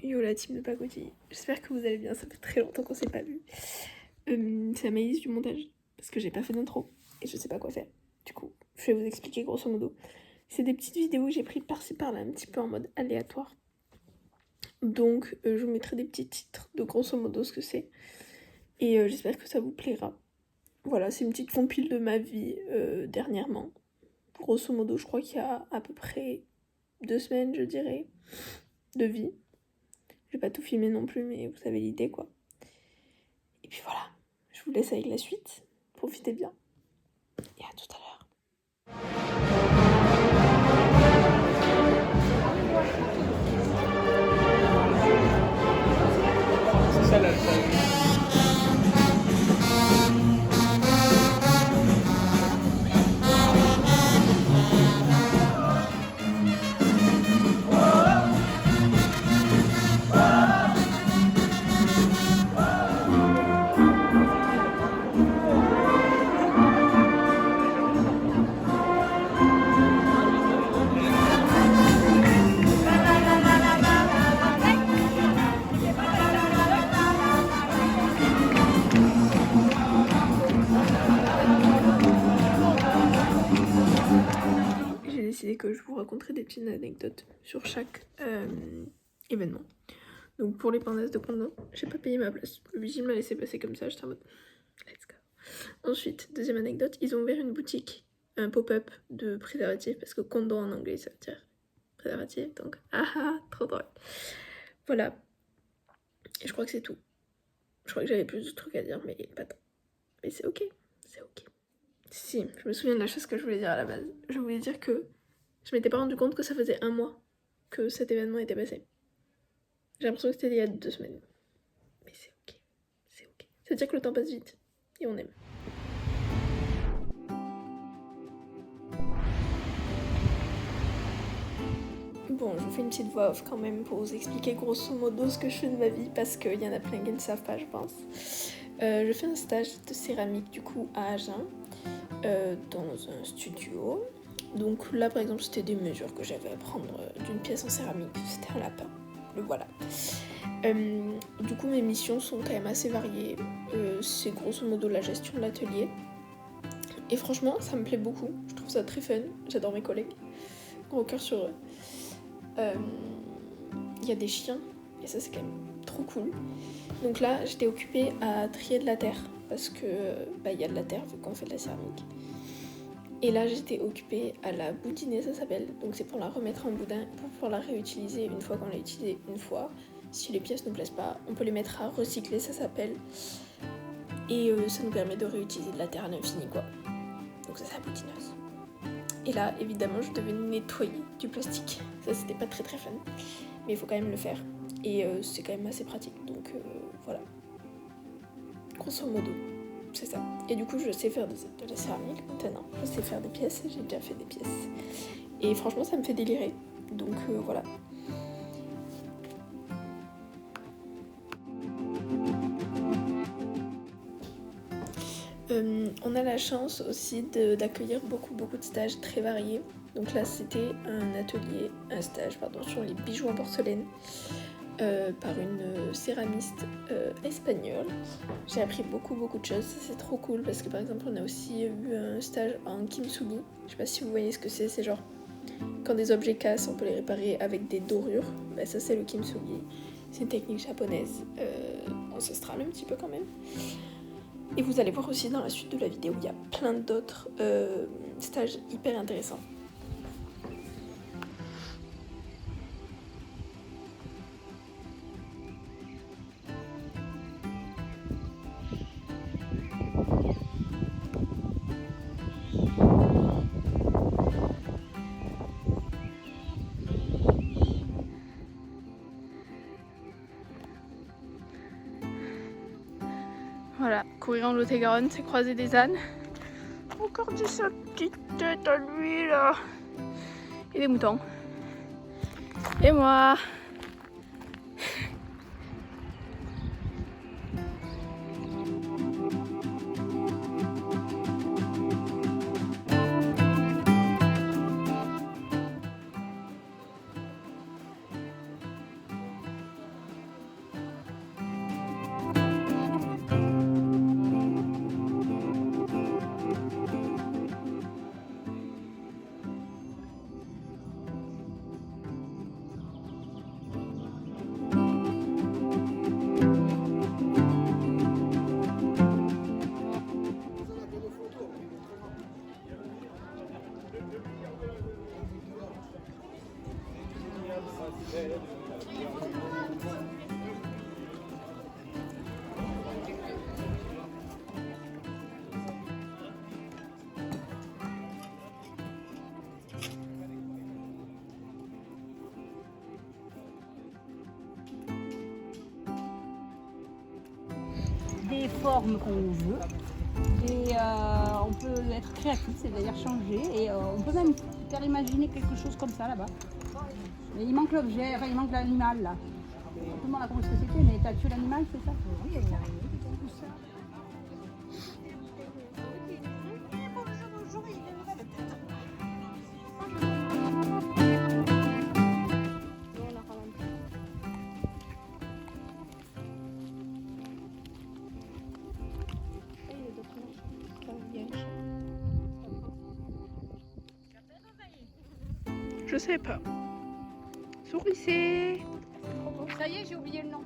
Yo la team de pacotille, j'espère que vous allez bien, ça fait très longtemps qu'on s'est pas vu. C'est Amaïs du montage, parce que j'ai pas fait d'intro et je sais pas quoi faire. Du coup, je vais vous expliquer grosso modo. C'est des petites vidéos que j'ai prises par-ci par-là, un petit peu en mode aléatoire. Donc je vous mettrai des petits titres de grosso modo ce que c'est. Et j'espère que ça vous plaira. Voilà, c'est une petite compile de ma vie dernièrement. Grosso modo, je crois qu'il y a à peu près 2 semaines, je dirais, de vie. Je vais pas tout filmer non plus, mais vous avez l'idée quoi. Et puis voilà, je vous laisse avec la suite. Profitez bien. Et à tout à l'heure. C'est ça l'alpha. J'ai décidé que je vous raconterai des petites anecdotes sur chaque événement. Donc pour les pandasses de Condon, j'ai pas payé ma place. Le vigile m'a laissé passer comme ça, j'étais en mode let's go. Ensuite, deuxième anecdote, ils ont ouvert une boutique, un pop-up de préservatifs, parce que Condom en anglais ça veut dire préservatif, donc trop drôle. Voilà. Et je crois que c'est tout. Je crois que j'avais plus de trucs à dire, mais pas tant. Mais c'est ok, c'est ok. Si, je me souviens de la chose que je voulais dire à la base. Je voulais dire que je m'étais pas rendu compte que ça faisait 1 mois que cet événement était passé. J'ai l'impression que c'était il y a 2 semaines. Mais c'est ok, c'est ok. Ça veut dire que le temps passe vite, et on aime. Bon, je vous fais une petite voix off quand même pour vous expliquer grosso modo ce que je fais de ma vie, parce qu'il y en a plein qui ne savent pas, je pense. Je fais un stage de céramique du coup à Agen, dans un studio. Donc là par exemple c'était des mesures que j'avais à prendre d'une pièce en céramique, c'était un lapin, le voilà. Du coup mes missions sont quand même assez variées, c'est grosso modo la gestion de l'atelier. Et franchement ça me plaît beaucoup, je trouve ça très fun, j'adore mes collègues, gros cœur sur eux. Il y a des chiens, et ça c'est quand même trop cool. Donc là j'étais occupée à trier de la terre, parce que y a de la terre vu qu'on fait de la céramique. Et là j'étais occupée à la boudiner, ça s'appelle, donc c'est pour la remettre en boudin, pour pouvoir la réutiliser une fois qu'on l'a utilisée une fois. Si les pièces ne plaisent pas, on peut les mettre à recycler, ça s'appelle. Et ça nous permet de réutiliser de la terre à l'infini quoi. Donc ça c'est la boudineuse. Et là évidemment je devais nettoyer du plastique, ça c'était pas très très fun, mais il faut quand même le faire. Et c'est quand même assez pratique, donc voilà. Grosso modo. C'est ça. Et du coup, je sais faire de la céramique maintenant. Je sais faire des pièces, j'ai déjà fait des pièces. Et franchement, ça me fait délirer. Donc voilà. On a la chance aussi d'accueillir beaucoup de stages très variés. Donc là, c'était un stage sur les bijoux en porcelaine. Par une céramiste espagnole. J'ai appris beaucoup de choses, c'est trop cool parce que par exemple on a aussi eu un stage en kintsugi. Je sais pas si vous voyez ce que c'est genre quand des objets cassent on peut les réparer avec des dorures. Ça c'est le kintsugi, c'est une technique japonaise ancestrale un petit peu quand même. Et vous allez voir aussi dans la suite de la vidéo, il y a plein d'autres stages hyper intéressants. Voilà, courir en Lot-et-Garonne, c'est croiser des ânes. Encore dit sa petite tête à lui là. Et des moutons. Et moi. Des formes qu'on veut et on peut être créatif, c'est-à-dire changer et on peut même faire imaginer quelque chose comme ça là-bas. Mais il manque l'objet, enfin il manque l'animal là. Tout le monde a compris ce que c'était, mais t'as tué l'animal, c'est ça? Oui, il y a une araignée qui est tout ça. Je sais pas. Souricez. Ça y est, j'ai oublié le nom.